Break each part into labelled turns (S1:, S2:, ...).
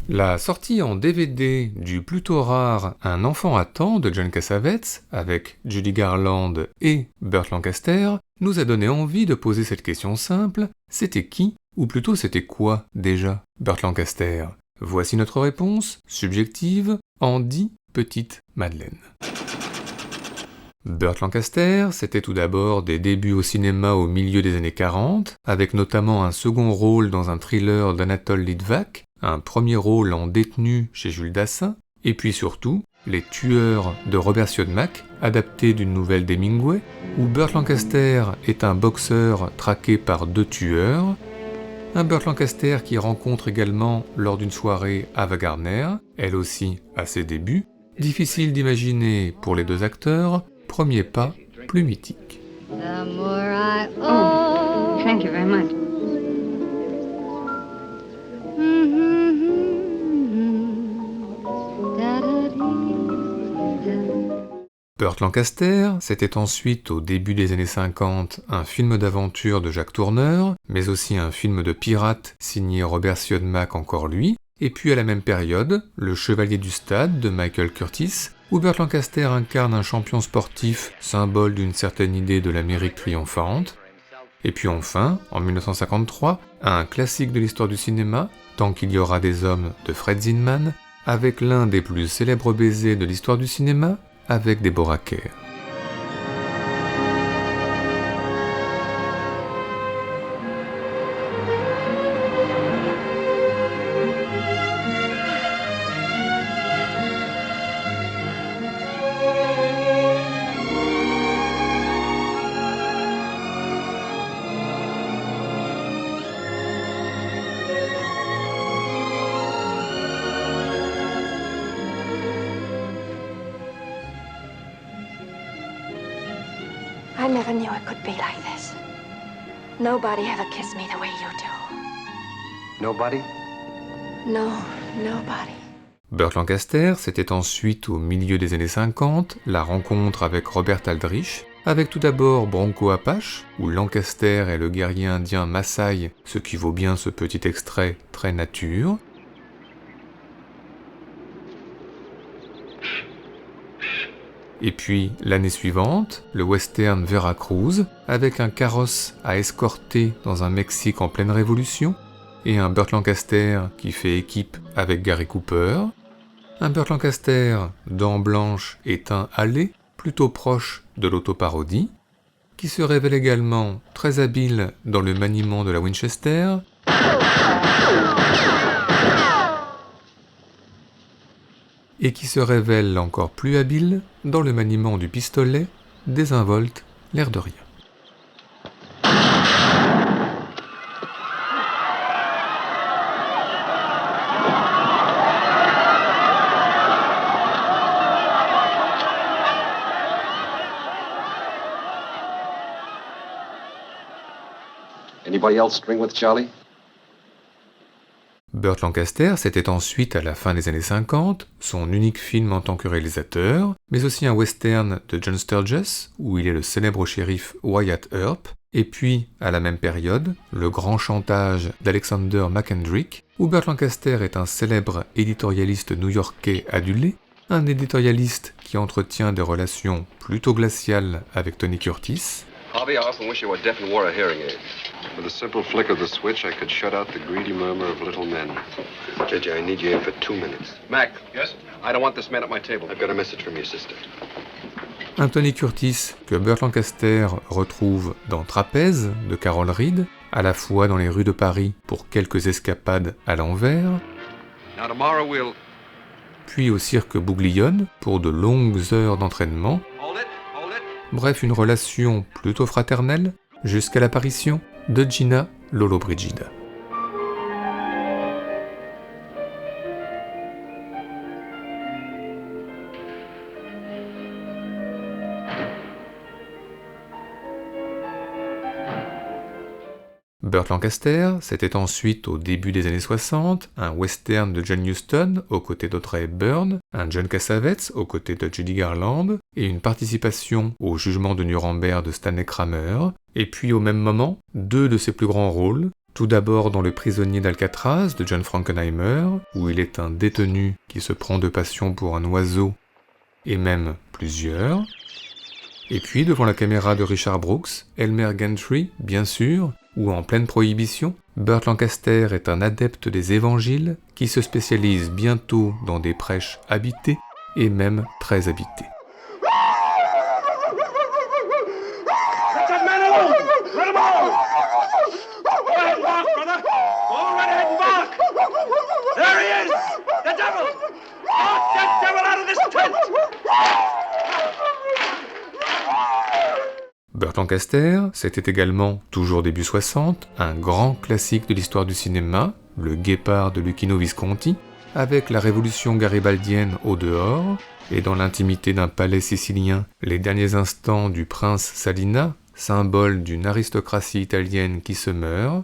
S1: La sortie en DVD du plutôt rare Un enfant attend de John Cassavetes, avec Judy Garland et Burt Lancaster, nous a donné envie de poser cette question simple, c'était qui, ou plutôt c'était quoi déjà, Burt Lancaster? Voici notre réponse, subjective, en 10 petites madeleines. Burt Lancaster, c'était tout d'abord des débuts au cinéma au milieu des années 40, avec notamment un second rôle dans un thriller d'Anatole Litvak, un premier rôle en Détenu chez Jules Dassin, et puis surtout, Les Tueurs de Robert Siodmak, adapté d'une nouvelle d'Hemingway, où Burt Lancaster est un boxeur traqué par 2 tueurs, un Burt Lancaster qui rencontre également lors d'une soirée Ava Gardner, elle aussi à ses débuts. Difficile d'imaginer pour les 2 acteurs, premier pas plus mythique.
S2: Oh, thank you very much.
S1: Burt Lancaster, c'était ensuite au début des années 50 un film d'aventure de Jacques Tourneur, mais aussi un film de pirate signé Robert Siodmak encore lui, et puis à la même période, Le Chevalier du Stade de Michael Curtis, où Burt Lancaster incarne un champion sportif, symbole d'une certaine idée de l'Amérique triomphante, et puis enfin, en 1953, un classique de l'histoire du cinéma, Tant qu'il y aura des hommes de Fred Zinman, avec l'un des plus célèbres baisers de l'histoire du cinéma, avec Deborah Kerr.
S3: I never knew it could be like this. Nobody ever kissed me the way you do.
S4: Nobody?
S3: No, nobody.
S1: Burt Lancaster, c'était ensuite au milieu des années 50, la rencontre avec Robert Aldrich, avec tout d'abord Bronco Apache, où Lancaster est le guerrier indien Maasai, ce qui vaut bien ce petit extrait très nature. Et puis, l'année suivante, le western Veracruz, avec un carrosse à escorter dans un Mexique en pleine révolution, et un Burt Lancaster qui fait équipe avec Gary Cooper, un Burt Lancaster, dents blanches et teint hâlé, plutôt proche de l'autoparodie, qui se révèle également très habile dans le maniement de la Winchester, et qui se révèle encore plus habile dans le maniement du pistolet, désinvolte l'air de rien.
S4: Anybody else string with Charlie?
S1: Burt Lancaster, c'était ensuite, à la fin des années 50, son unique film en tant que réalisateur, mais aussi un western de John Sturges, où il est le célèbre shérif Wyatt Earp, et puis, à la même période, Le Grand Chantage d'Alexander McKendrick, où Burt Lancaster est un célèbre éditorialiste new-yorkais adulé, un éditorialiste qui entretient des relations plutôt glaciales avec Tony Curtis.
S4: Bobby, I often wish you were deaf and wore a hearing aid. With a simple flick of the switch, I could shut out the greedy murmur of little men. JJ, I need you in for 2 minutes. Mac. Yes? I don't want this man at my table. I've got a message from your sister.
S1: Un Tony Curtis que Burt Lancaster retrouve dans Trapèze de Carol Reed, à la fois dans les rues de Paris pour quelques escapades à l'envers,
S4: Now tomorrow we'll...
S1: puis au cirque Bouglione pour de longues heures d'entraînement.
S4: Hold it.
S1: Bref, une relation plutôt fraternelle jusqu'à l'apparition de Gina Lollobrigida. Burt Lancaster, c'était ensuite au début des années 60, un western de John Huston aux côtés d'Audrey Hepburn, un John Cassavetes aux côtés de Judy Garland, et une participation au jugement de Nuremberg de Stanley Kramer, et puis au même moment, 2 de ses plus grands rôles, Tout d'abord dans Le prisonnier d'Alcatraz de John Frankenheimer, où il est un détenu qui se prend de passion pour un oiseau, et même plusieurs. Et puis devant la caméra de Richard Brooks, Elmer Gantry, bien sûr, où en pleine prohibition, Burt Lancaster est un adepte des évangiles qui se spécialise bientôt dans des prêches habités et même très habités. Burt Lancaster, c'était également, toujours début 60, un grand classique de l'histoire du cinéma, Le Guépard de Luchino Visconti, avec la révolution garibaldienne au dehors, et dans l'intimité d'un palais sicilien, les derniers instants du prince Salina, symbole d'une aristocratie italienne qui se meurt,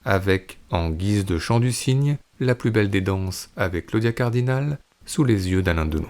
S1: avec, en guise de chant du cygne, La plus belle des danses avec Claudia Cardinal, sous les yeux d'Alain Delon.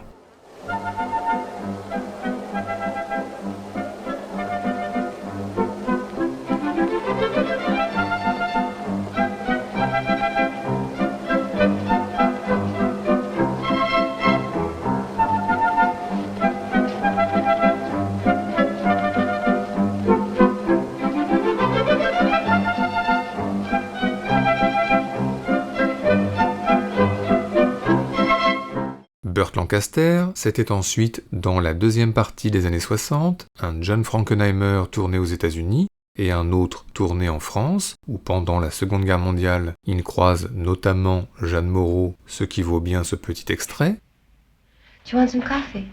S1: Burt Lancaster, c'était ensuite, dans la deuxième partie des années 60, un John Frankenheimer tourné aux États-Unis et un autre tourné en France, où pendant la Seconde Guerre mondiale, il croise notamment Jeanne Moreau, ce qui vaut bien ce petit extrait.
S3: Do you want some coffee?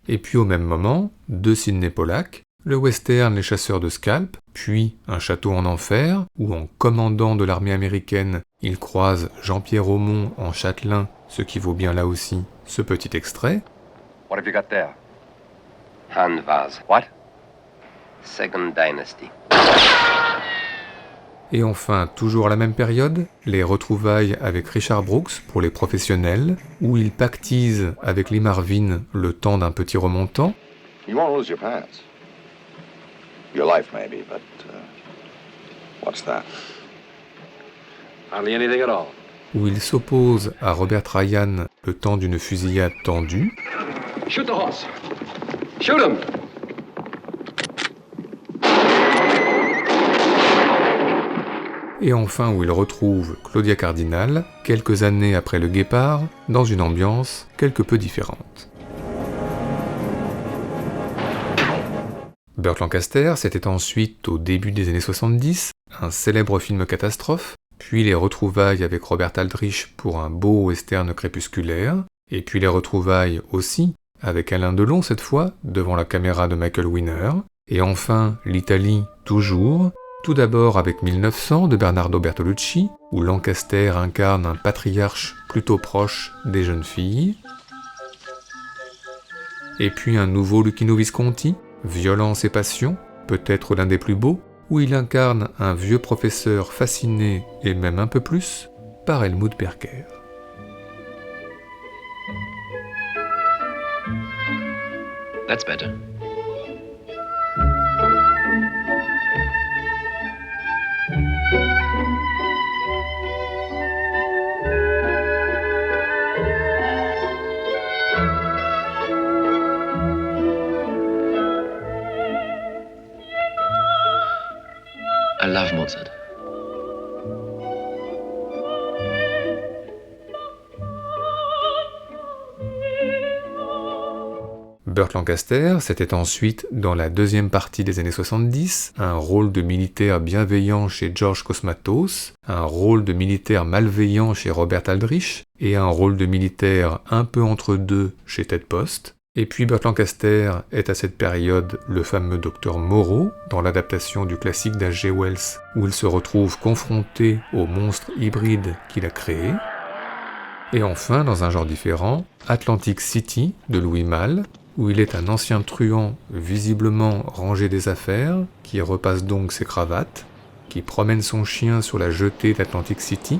S1: Et puis au même moment, de Sidney Pollack, le western Les chasseurs de scalps, puis Un château en enfer, où en commandant de l'armée américaine, il croise Jean-Pierre Aumont en châtelain, ce qui vaut bien là aussi ce petit extrait.
S2: What have you got there? Han vase. What? Second Dynasty.
S1: Et enfin, toujours à la même période, les retrouvailles avec Richard Brooks pour les professionnels, où il pactise avec Lee Marvin le temps d'un petit remontant.
S5: You won't lose your pants. Your life, maybe, but what's that?
S4: Hardly anything at all.
S1: Où il s'oppose à Robert Ryan le temps d'une fusillade tendue.
S4: Shoot the horse. Shoot him.
S1: Et enfin où il retrouve Claudia Cardinal, quelques années après Le Guépard, dans une ambiance quelque peu différente. Burt Lancaster, c'était ensuite, au début des années 70, un célèbre film catastrophe, puis les retrouvailles avec Robert Aldrich pour un beau western crépusculaire, et puis les retrouvailles aussi, avec Alain Delon cette fois, devant la caméra de Michael Winner, et enfin l'Italie toujours, tout d'abord avec 1900 de Bernardo Bertolucci, où Lancaster incarne un patriarche plutôt proche des jeunes filles, et puis un nouveau Luchino Visconti, Violence et passion, peut-être l'un des plus beaux, où il incarne un vieux professeur fasciné, et même un peu plus, par Helmut Berger.
S2: That's better. I love Mozart.
S1: Burt Lancaster, c'était ensuite, dans la deuxième partie des années 70, un rôle de militaire bienveillant chez George Cosmatos, un rôle de militaire malveillant chez Robert Aldrich, et un rôle de militaire un peu entre deux chez Ted Post. Et puis Burt Lancaster est à cette période le fameux Dr Moreau, dans l'adaptation du classique d'H.G. Wells, où il se retrouve confronté au monstre hybride qu'il a créé. Et enfin, dans un genre différent, Atlantic City de Louis Malle, où il est un ancien truand visiblement rangé des affaires, qui repasse donc ses cravates, qui promène son chien sur la jetée d'Atlantic City,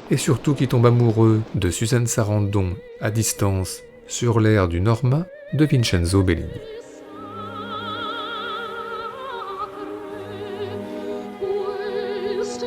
S1: et surtout qui tombe amoureux de Suzanne Sarandon à distance sur l'air du Norma de Vincenzo Bellini.
S6: Questi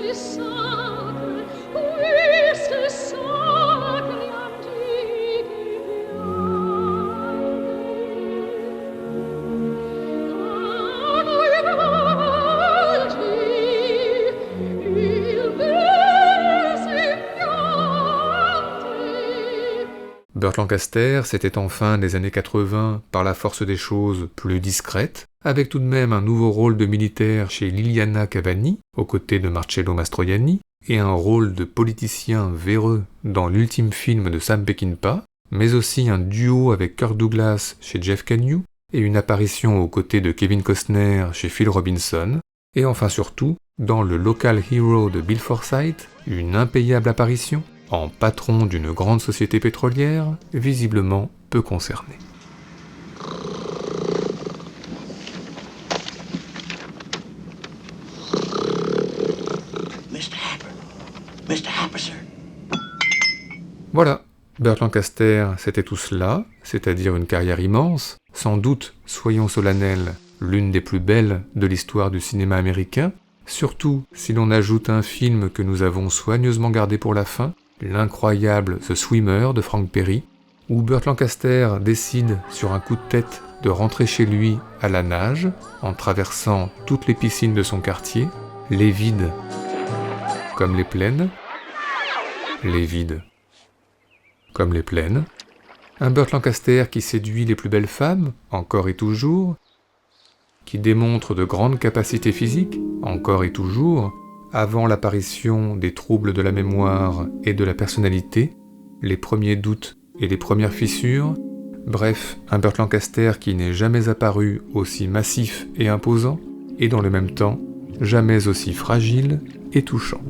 S1: Burt Lancaster, c'était en fin des années 80, par la force des choses, plus discrète, avec tout de même un nouveau rôle de militaire chez Liliana Cavani, aux côtés de Marcello Mastroianni, et un rôle de politicien véreux dans l'ultime film de Sam Peckinpah, mais aussi un duo avec Kirk Douglas chez Jeff Cagney, et une apparition aux côtés de Kevin Costner chez Phil Robinson, et enfin surtout, dans le Local Hero de Bill Forsyth, une impayable apparition, en patron d'une grande société pétrolière, visiblement peu concernée.
S6: Mr. Happer, sir.
S1: Voilà, Burt Lancaster, c'était tout cela, c'est-à-dire une carrière immense, sans doute, soyons solennels, l'une des plus belles de l'histoire du cinéma américain, surtout si l'on ajoute un film que nous avons soigneusement gardé pour la fin, l'incroyable The Swimmer de Frank Perry, où Burt Lancaster décide sur un coup de tête de rentrer chez lui à la nage, en traversant toutes les piscines de son quartier, les vides comme les pleines, les vides comme les pleines, un Burt Lancaster qui séduit les plus belles femmes, encore et toujours, qui démontre de grandes capacités physiques, encore et toujours, avant l'apparition des troubles de la mémoire et de la personnalité, les premiers doutes et les premières fissures, bref, un Burt Lancaster qui n'est jamais apparu aussi massif et imposant, et dans le même temps, jamais aussi fragile et touchant.